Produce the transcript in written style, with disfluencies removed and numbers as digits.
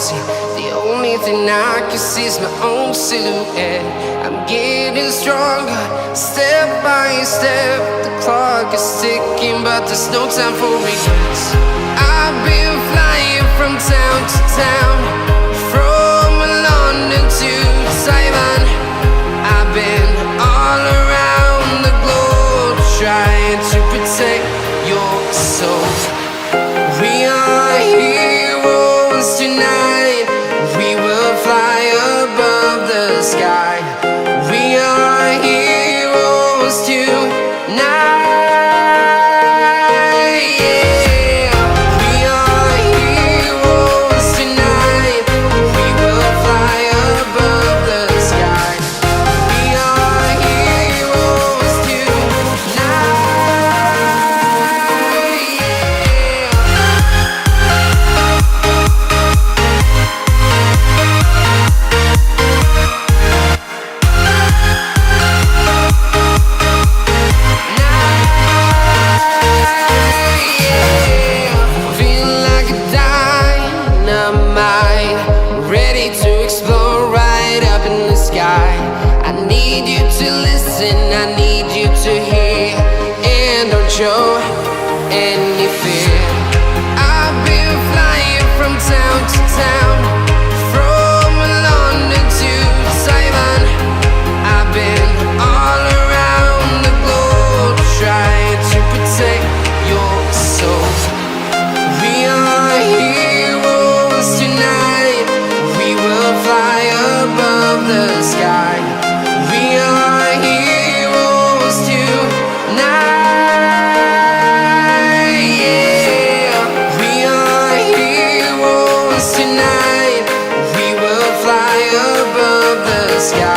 see. The only thing I can see is my own silhouette. I'm getting stronger, step by step. The clock is ticking, but there's no time for regrets. I've been flying from town to town, from London to Taiwan. I've been all around the globe, trying to protect your soul. We are heroes tonight. We will fly above the sky. We are heroes tonight. Yeah. We are heroes tonight. We will fly above the sky. We are heroes tonight. Feel like a dynamite, ready to explode right up in the sky. I need you to listen, I need you to hear, and don't show any fear. I've been flying from town to town, from London to Taiwan. I've been all around the globe, trying to protect your soul. We are heroes tonight. We will fly above the sky. We are heroes tonight. Yeah. We are heroes tonight. We will fly above the sky.